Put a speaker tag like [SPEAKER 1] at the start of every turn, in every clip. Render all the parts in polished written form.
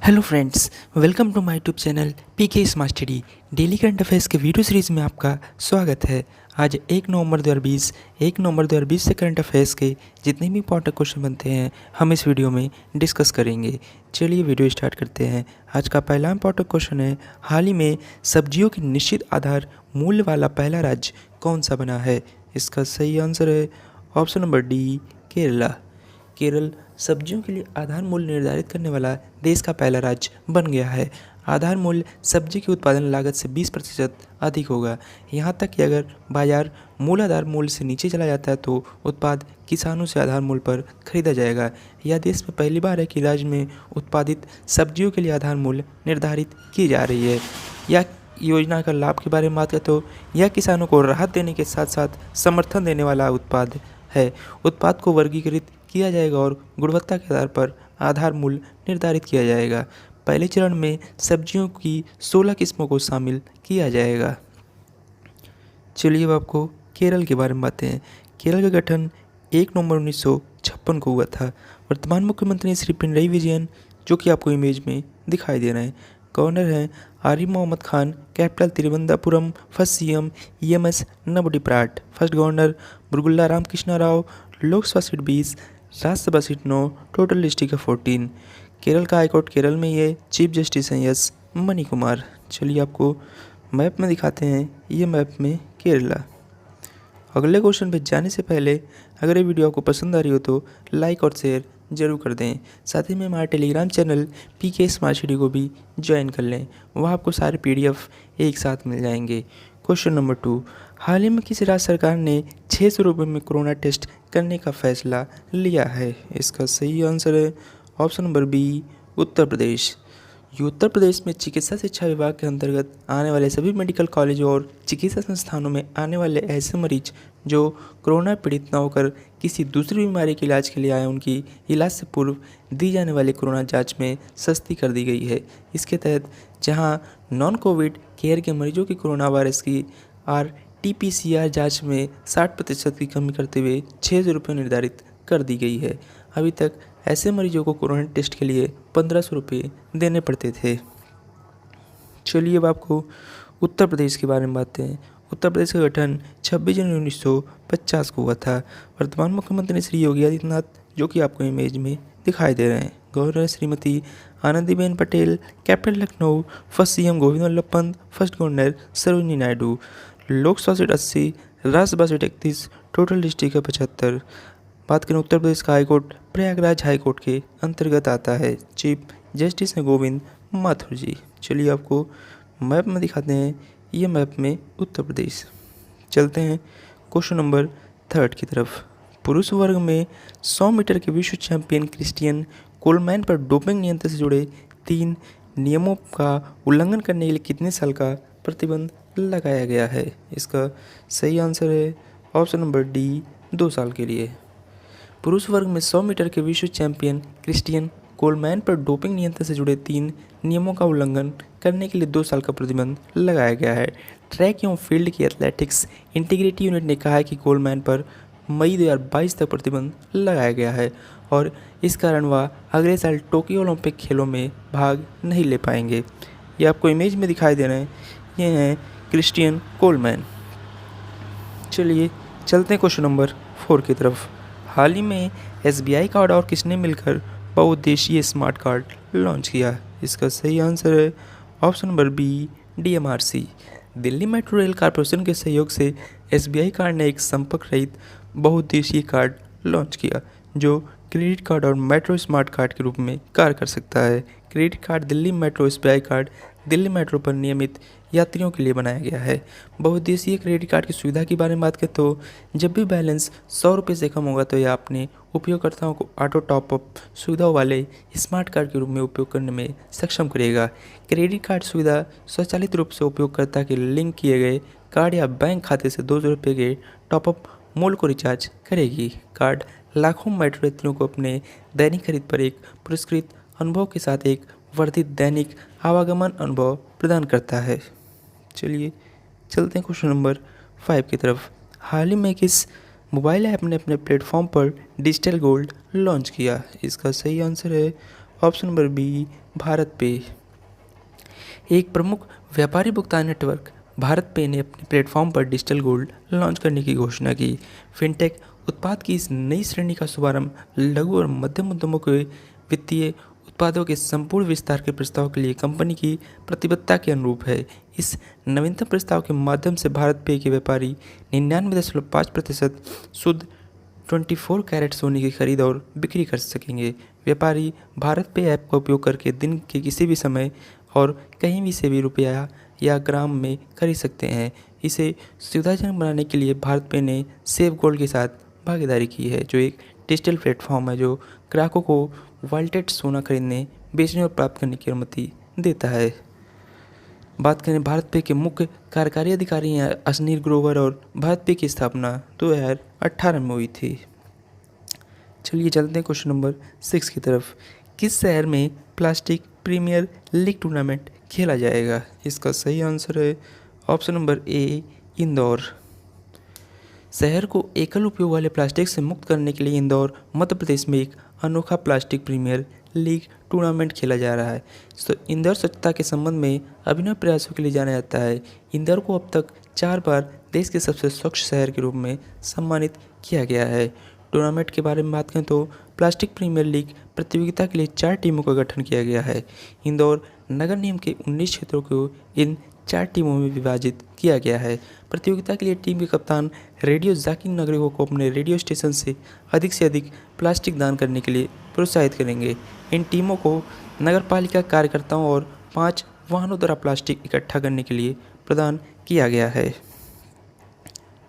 [SPEAKER 1] Hello friends, welcome to my YouTube channel PK smart study. Daily current affairs के video series में आपका स्वागत है। आज 1 नवंबर 2020 से करंट अफेयर्स के जितने भी इंपॉर्टेंट क्वेश्चन बनते हैं हम इस वीडियो में डिस्कस करेंगे। चलिए वीडियो स्टार्ट करते हैं। आज का पहला इंपॉर्टेंट क्वेश्चन है, हाल ही में सब्जियों के निश्चित आधार मूल्य वाला पहला राज्य कौन सा बना है? इसका सही आंसर है option number D, Kerala. Kerala सब्जियों के लिए आधार मूल्य निर्धारित करने वाला देश का पहला राज्य बन गया है। आधार मूल्य सब्जी की उत्पादन लागत से 20% अधिक होगा। यहाँ तक कि अगर बाजार मूल आधार मूल्य से नीचे चला जाता है तो उत्पाद किसानों से आधार मूल्य पर खरीदा जाएगा। यह देश में पहली बार है कि राज्य में उत्पादित सब्जियों के लिए आधार मूल्य निर्धारित की जा रही है। यह योजना का लाभ के बारे में बात करें तो यह किसानों को राहत देने के साथ साथ समर्थन देने वाला उत्पाद है। उत्पाद को वर्गीकृत किया जाएगा और गुणवत्ता के आधार पर आधार मूल्य निर्धारित किया जाएगा। पहले चरण में सब्जियों की 16 किस्मों को शामिल किया जाएगा। चलिए अब आपको केरल के बारे में बातें हैं। केरल का गठन 1 नवंबर 1956 को हुआ था। वर्तमान मुख्यमंत्री श्री पिनरई विजयन, जो कि आपको इमेज में दिखाई दे रहे हैं। गवर्नर हैं Arif Mohammad Khan. Capital Thiruvananthapuram. First CM EMS Namboodiripad. First governor Burgula Ramakrishna Rao. Lok Sabha seat 20, Rajya Sabha seat 9, total district है 14। केरल का हाईकोर्ट केरल में ही है। चीफ जस्टिस हैं यस मनी कुमार। चलिए आपको मैप में दिखाते हैं, ये मैप में केरला। अगले क्वेश्चन पे जाने से पहले अगर ये वीडियो आपको पसंद आ रही हो तो लाइक और शेयर जरूर कर दें। साथ ही में हमारे Telegram channel PK smart study को भी ज्वाइन कर लें, वहाँ आपको सारे PDF एक साथ मिल जाएंगे। क्वेश्चन नंबर 2, हाल ही में किस राज्य सरकार ने 600 रुपये में कोरोना टेस्ट करने का फैसला लिया है? इसका सही आंसर है option number B, Uttar Pradesh. Uttar Pradesh में चिकित्सा शिक्षा विभाग के अंतर्गत आने वाले सभी मेडिकल कॉलेजों और चिकित्सा संस्थानों में आने वाले ऐसे मरीज जो कोरोना पीड़ित न होकर किसी दूसरी बीमारी के इलाज के लिए आए, उनकी इलाज से पूर्व दी जाने वाली कोरोना जांच में सस्ती कर दी गई है। इसके तहत जहां नॉन कोविड केयर के मरीजों की कोरोना वायरस की RT-PCR जाँच में 60% की कमी करते हुए 600 रुपये निर्धारित कर दी गई है। अभी तक ऐसे मरीजों को कोरोना टेस्ट के लिए 1500 रुपये देने पड़ते थे। चलिए अब आपको उत्तर प्रदेश के बारे में बातें हैं। उत्तर प्रदेश का गठन 26 जनवरी 1950 को हुआ था। वर्तमान मुख्यमंत्री श्री योगी आदित्यनाथ, जो कि आपको इमेज में दिखाई दे रहे हैं। Governor Shrimati Anandiben Patel. Capital Lucknow. First CM Govind Vallabh Pant. First governor Sarojini Naidu. Lok Sabha seat 80, Rajya Sabha seat 31, total district है 75। बात करें उत्तर प्रदेश का हाईकोर्ट प्रयागराज हाईकोर्ट के अंतर्गत आता है। चीफ जस्टिस हैं गोविंद माथुर जी। चलिए आपको मैप में दिखाते हैं, ये मैप में उत्तर प्रदेश। चलते हैं क्वेश्चन नंबर 3 की तरफ। पुरुष वर्ग में 100 मीटर के विश्व चैंपियन क्रिस्टियन कोलमैन पर डोपिंग नियंत्रण से जुड़े 3 नियमों का उल्लंघन करने के लिए कितने साल का प्रतिबंध लगाया गया है? इसका सही आंसर है ऑप्शन नंबर डी, 2 साल के लिए। पुरुष वर्ग में 100 मीटर के विश्व चैंपियन क्रिस्टियन कोलमैन पर डोपिंग नियंत्रण से जुड़े 3 नियमों का उल्लंघन करने के लिए 2 साल का प्रतिबंध लगाया गया है। ट्रैक एवं फील्ड की एथलेटिक्स इंटीग्रिटी यूनिट ने कहा है कि कोलमैन पर मई 2022 तक प्रतिबंध लगाया गया है और इस कारण वह अगले साल टोक्यो ओलंपिक खेलों में भाग नहीं ले पाएंगे। ये आपको इमेज में दिखाई दे रहे हैं, ये हैं क्रिस्टियन कोलमैन। चलिए चलते हैं क्वेश्चन नंबर 4 की तरफ। हाल ही में SBI कार्ड और किसने मिलकर बहुउद्देशीय स्मार्ट कार्ड लॉन्च किया? इसका सही आंसर है option number B, DMRC। Delhi metro rail corporation के सहयोग से SBI कार्ड ने एक संपर्क रहित बहुउद्देशीय कार्ड लॉन्च किया जो क्रेडिट कार्ड और मेट्रो स्मार्ट कार्ड के रूप में कार्य कर सकता है। Credit card Delhi metro SBI card Delhi metro पर नियमित यात्रियों के लिए बनाया गया है। बहुउद्देशीय क्रेडिट कार्ड की सुविधा के बारे में बात करें तो जब भी बैलेंस 100 रुपये से कम होगा तो यह अपने उपयोगकर्ताओं को ऑटो टॉपअप सुविधाओं वाले स्मार्ट कार्ड के रूप में उपयोग करने में सक्षम करेगा। क्रेडिट कार्ड सुविधा स्वचालित रूप से उपयोगकर्ता के लिंक किए गए कार्ड या बैंक खाते से 200 रुपये के टॉपअप मूल्य को रिचार्ज करेगी। कार्ड लाखों मेट्रो यात्रियों को अपने दैनिक खरीद पर एक पुरस्कृत अनुभव के साथ एक वर्धित दैनिक आवागमन अनुभव प्रदान करता है। चलिए चलते हैं क्वेश्चन नंबर 5 की तरफ। हाल ही में किस मोबाइल ऐप ने अपने प्लेटफॉर्म पर डिजिटल गोल्ड लॉन्च किया? इसका सही आंसर है ऑप्शन नंबर बी, भारत पे। एक प्रमुख व्यापारी भुगतान नेटवर्क भारत पे ने अपने प्लेटफॉर्म पर डिजिटल गोल्ड लॉन्च करने की घोषणा की। फिनटेक उत्पाद की इस नई श्रेणी का शुभारंभ लघु और मध्यम उद्यमों के वित्तीय उत्पादों के संपूर्ण विस्तार के प्रस्ताव के लिए कंपनी की प्रतिबद्धता के अनुरूप है। इस नवीनतम प्रस्ताव के माध्यम से भारत पे के व्यापारी 99.5% शुद्ध 24 कैरेट सोने की खरीद और बिक्री कर सकेंगे। व्यापारी भारत पे ऐप का उपयोग करके दिन के किसी भी समय और कहीं भी से भी रुपया या ग्राम में खरीद सकते हैं। इसे सुविधाजनक बनाने के लिए भारत पे ने सेफ गोल्ड के साथ भागीदारी की है, जो एक डिजिटल प्लेटफॉर्म है जो ग्राहकों को वॉलेटेड सोना खरीदने, बेचने और प्राप्त करने की अनुमति देता है। बात करें भारत पे के मुख्य कार्यकारी अधिकारी हैं अशनीर ग्रोवर, और भारत पे की स्थापना 2018 में हुई थी। चलिए चलते हैं क्वेश्चन नंबर 6 की तरफ। किस शहर में प्लास्टिक प्रीमियर लीग टूर्नामेंट खेला जाएगा? इसका सही आंसर है ऑप्शन नंबर ए, इंदौर। शहर को एकल उपयोग वाले प्लास्टिक से मुक्त करने के लिए इंदौर, मध्य प्रदेश में एक अनोखा प्लास्टिक प्रीमियर लीग टूर्नामेंट खेला जा रहा है। तो इंदौर स्वच्छता के संबंध में अभिनव प्रयासों के लिए जाना जाता है। इंदौर को अब तक 4 बार देश के सबसे स्वच्छ शहर के रूप में सम्मानित किया गया है। टूर्नामेंट के बारे में बात करें तो प्लास्टिक प्रीमियर लीग प्रतियोगिता के लिए 4 टीमों का गठन किया गया है। इंदौर नगर निगम के 19 क्षेत्रों को इन 4 टीमों में विभाजित किया गया है। प्रतियोगिता के लिए टीम के कप्तान रेडियो जाकिर नागरिकों को अपने रेडियो स्टेशन से अधिक प्लास्टिक दान करने के लिए प्रोत्साहित करेंगे। इन टीमों को नगर पालिका कार्यकर्ताओं और 5 वाहनों द्वारा प्लास्टिक इकट्ठा करने के लिए प्रदान किया गया है।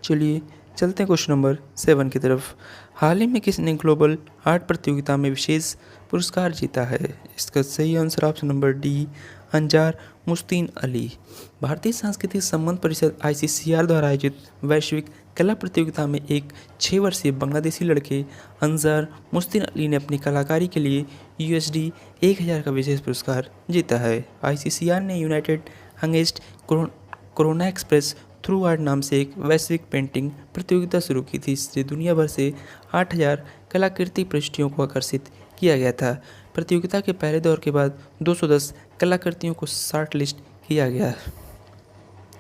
[SPEAKER 1] चलिए चलते हैं क्वेश्चन नंबर 7 की तरफ। हाल ही में किसने ग्लोबल आर्ट प्रतियोगिता में विशेष पुरस्कार जीता है? इसका सही answer option number D, Anjar Mustin Ali. भारतीय सांस्कृतिक संबंध परिषद ICCR द्वारा आयोजित वैश्विक कला प्रतियोगिता में एक 6 वर्षीय बांग्लादेशी लड़के अंजार मुस्तीन अली ने अपनी कलाकारी के लिए USD 1000 का विशेष पुरस्कार जीता है। ICCR ने United against corona express through art नाम से एक वैश्विक पेंटिंग प्रतियोगिता शुरू की थी। इससे दुनिया भर से 8000 कलाकृति प्रविष्टियों को आकर्षित किया गया था। प्रतियोगिता के पहले दौर के बाद 210 कलाकृतियों को शॉर्ट लिस्ट किया गया।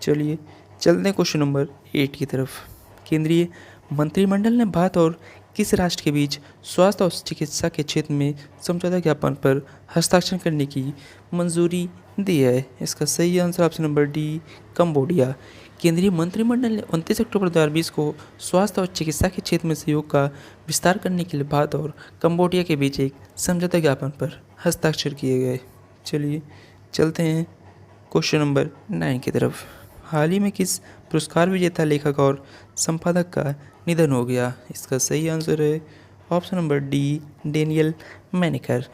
[SPEAKER 1] चलिए चलते हैं क्वेश्चन नंबर 8 की तरफ। केंद्रीय मंत्रिमंडल ने भारत और किस राष्ट्र के बीच स्वास्थ्य और चिकित्सा के क्षेत्र में समझौता ज्ञापन पर हस्ताक्षर करने की मंजूरी दी है? इसका सही answer option number D, Cambodia. केंद्रीय मंत्रिमंडल ने 29 अक्टूबर 2020 को स्वास्थ्य और चिकित्सा के क्षेत्र में सहयोग का विस्तार करने के लिए भारत और कंबोडिया के बीच एक समझौता ज्ञापन पर हस्ताक्षर किए गए। चलिए चलते हैं क्वेश्चन नंबर 9 की तरफ। हाल ही में किस पुरस्कार विजेता लेखक और संपादक का निधन हो गया? इसका सही आंसर है option number D, Daniel Menaker.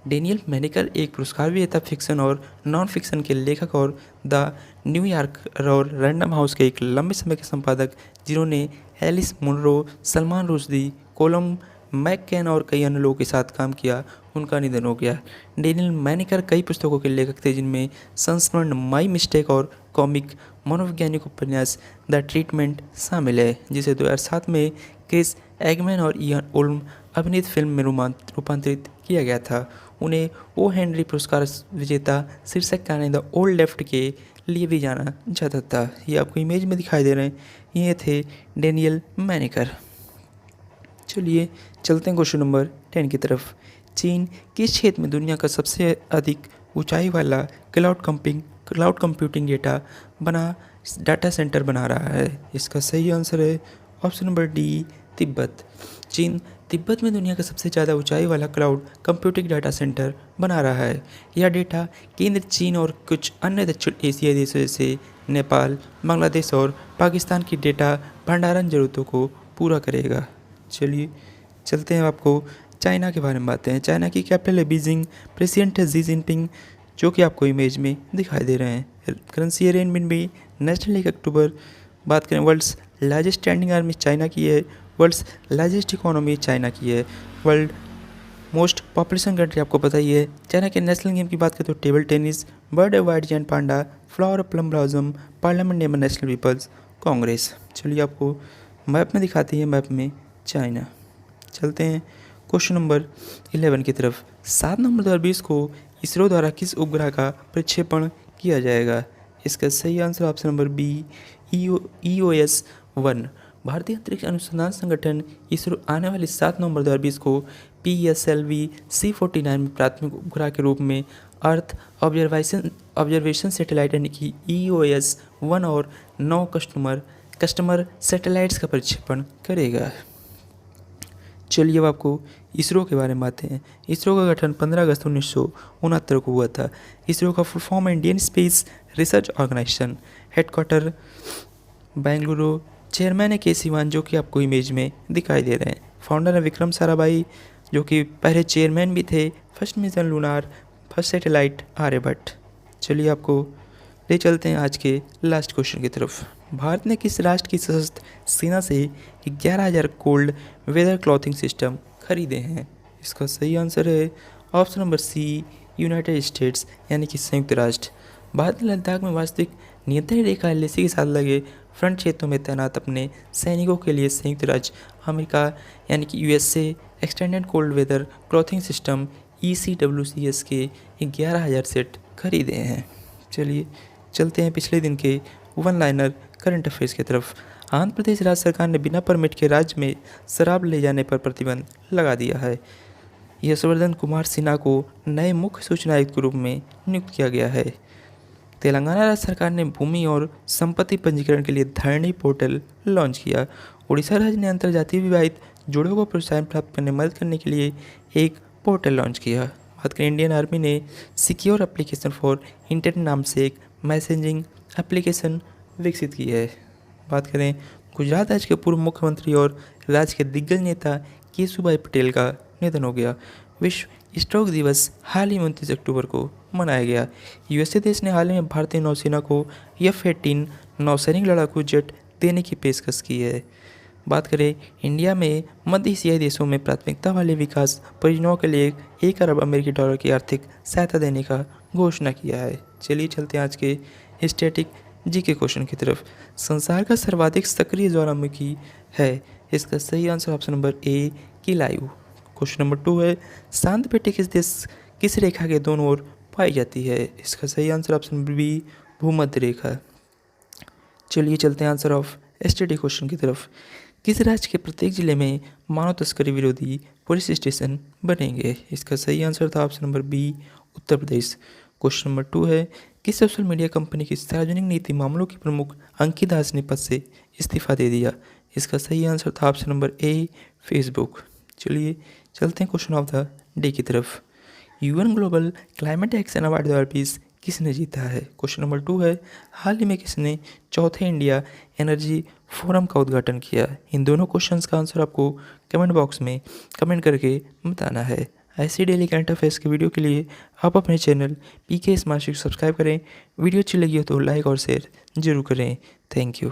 [SPEAKER 1] Daniel Menaker एक पुरस्कार विजेता फिक्शन और नॉन फिक्शन के लेखक और द न्यूयॉर्कर और रैंडम हाउस के एक लंबे समय के संपादक, जिन्होंने Alice Munro, Salman Rushdie, Colum McCann और कई अन्य लोगों के साथ काम किया, उनका निधन हो गया। डेनियल मैनेकर कई पुस्तकों के लेखक थे, जिनमें संस्मरण माई मिस्टेक और कॉमिक मनोवैज्ञानिक उपन्यास द ट्रीटमेंट शामिल है, जिसे 2007 में क्रिस एगमैन और इयान ओल्म अभिनीत फिल्म में रूपांतरित किया गया था। उन्हें ओ हेनरी पुरस्कार विजेता शीर्षक गाने द ओल्ड लेफ्ट के लिए भी जाना जाता था। ये आपको इमेज में दिखाई दे रहे हैं, ये थे डेनियल मैनेकर। चलिए चलते हैं क्वेश्चन नंबर 10 की तरफ। चीन किस क्षेत्र में दुनिया का सबसे अधिक ऊंचाई वाला क्लाउड कंप्यूटिंग डाटा सेंटर बना रहा है? इसका सही आंसर है ऑप्शन नंबर डी, तिब्बत। चीन तिब्बत में दुनिया का सबसे ज़्यादा ऊंचाई वाला क्लाउड कंप्यूटिंग डाटा सेंटर बना रहा है। यह डेटा केंद्र चीन और कुछ अन्य दक्षिण एशियाई देशों जैसे नेपाल, बांग्लादेश और पाकिस्तान की डेटा भंडारण जरूरतों को पूरा करेगा। चलिए चलते हैं, आपको चाइना के बारे में बात हैं। चाइना की कैपिटल है बीजिंग, प्रेसिडेंट है जी जिनपिंग, जो कि आपको इमेज में दिखाई दे रहे हैं। करेंसी है रेनमिनबी। National 1 October. बात करें world's largest standing army China की है। वर्ल्ड्स लार्जेस्ट इकोनॉमी चाइना की है। वर्ल्ड मोस्ट पॉपुलेशन कंट्री आपको पता ही है। चाइना के नेशनल गेम की बात करें तो टेबल टेनिस, बर्ड है white giant panda, flower plum blossom, parliament नेबर नेशनल पीपल्स कांग्रेस। चलिए आपको मैप में दिखाती है, मैप में चाइना। चलते हैं क्वेश्चन नंबर 11 की तरफ। 7 नवंबर 2020 को इसरो द्वारा किस उपग्रह का प्रक्षेपण किया जाएगा? इसका सही answer option number B EOS-1। भारतीय अंतरिक्ष अनुसंधान संगठन इसरो आने वाली 7 नवंबर 2020 को PSLV C49 में प्राथमिक उपग्रह के रूप में अर्थ ऑब्जर्वेशन सैटेलाइट यानी कि EOS-1 और 9 कस्टमर सैटेलाइट्स का प्रक्षेपण करेगा। चलिए अब आपको इसरो के बारे में बातें हैं। इसरो का गठन 15 अगस्त 1969 को हुआ था। इसरो का full form Indian Space Research Organisation. Headquarter Bengaluru. Chairman है के सिवान, जो कि आपको इमेज में दिखाई दे रहे हैं। फाउंडर है विक्रम साराभाई, जो कि पहले चेयरमैन भी थे। First mission lunar, first satellite Aryabhata. चलिए आपको ले चलते हैं आज के लास्ट क्वेश्चन की तरफ। भारत ने किस राष्ट्र की सशस्त्र सेना से 11,000 कोल्ड वेदर क्लॉथिंग सिस्टम खरीदे हैं? इसका सही आंसर है option number C United States यानी कि संयुक्त राष्ट्र। भारत ने लद्दाख में वास्तविक नियंत्रण रेखा एलएसी के साथ लगे फ्रंट क्षेत्रों में तैनात अपने सैनिकों के लिए संयुक्त राज्य अमेरिका यानी कि USA extended cold weather clothing system ECWCS के 11,000 सेट खरीदे हैं। चलिए चलते हैं पिछले दिन के वन लाइनर करंट अफेयर्स की तरफ। आंध्र प्रदेश राज्य सरकार ने बिना परमिट के राज्य में शराब ले जाने पर प्रतिबंध लगा दिया है। यशवर्धन कुमार सिन्हा को नए मुख्य सूचना आयुक्त के रूप में नियुक्त किया गया है। तेलंगाना राज्य सरकार ने भूमि और संपत्ति पंजीकरण के लिए धरणी पोर्टल लॉन्च किया। उड़ीसा राज्य ने अंतर्जातीय विवाहित जोड़ों को प्रोत्साहन प्राप्त करने में मदद करने के लिए एक पोर्टल लॉन्च किया। बात करें इंडियन आर्मी ने सिक्योर एप्लीकेशन फॉर इंटरनेट नाम से एक मैसेजिंग एप्लीकेशन विकसित की है। बात करें गुजरात राज्य के पूर्व मुख्यमंत्री और राज्य के दिग्गज नेता केशुभाई पटेल का निधन हो गया। विश्व स्ट्रोक दिवस हाल ही 29 अक्टूबर को मनाया गया। USA देश ने हाल ही में भारतीय नौसेना को F-18 नौसैनिक लड़ाकू जेट देने की पेशकश की है। बात करें इंडिया में मध्य एशियाई देशों में प्राथमिकता वाले विकास परियोजनाओं के लिए $1 अरब अमेरिकी डॉलर की आर्थिक सहायता देने का घोषणा किया है। चलिए चलते हैं आज के स्टैटिक जीके क्वेश्चन की तरफ। संसार का सर्वाधिक सक्रिय ज्वालामुखी है? इसका सही answer option number A किलायू। Question number 2 है शांत पेटी किस रेखा के दोनों ओर पाई जाती है? इसका सही आंसर ऑप्शन नंबर बी भूमध्य रेखा। चलिए चलते हैं आंसर ऑफ एसटीडी क्वेश्चन की तरफ। किस राज्य के प्रत्येक जिले में मानव तस्करी विरोधी पुलिस स्टेशन बनेंगे? इसका सही आंसर था option number B Uttar Pradesh. Question number 2 है किस सोशल मीडिया कंपनी की सार्वजनिक नीति मामलों की प्रमुख अंकिता दास ने पद से इस्तीफा दे दिया? इसका सही आंसर था ऑप्शन नंबर ए फेसबुक। चलिए चलते हैं क्वेश्चन ऑफ द डे की तरफ। UN global climate action award 2020 किसने जीता है? क्वेश्चन नंबर 2 है हाल ही में किसने चौथे इंडिया एनर्जी फोरम का उद्घाटन किया? इन दोनों क्वेश्चंस का आंसर आपको कमेंट बॉक्स में कमेंट करके बताना है। ऐसी डेली करंट अफेयर्स के वीडियो के लिए आप अपने चैनल PK स्मार्ट को सब्सक्राइब करें। वीडियो अच्छी लगी हो तो लाइक और शेयर जरूर करें। Thank you.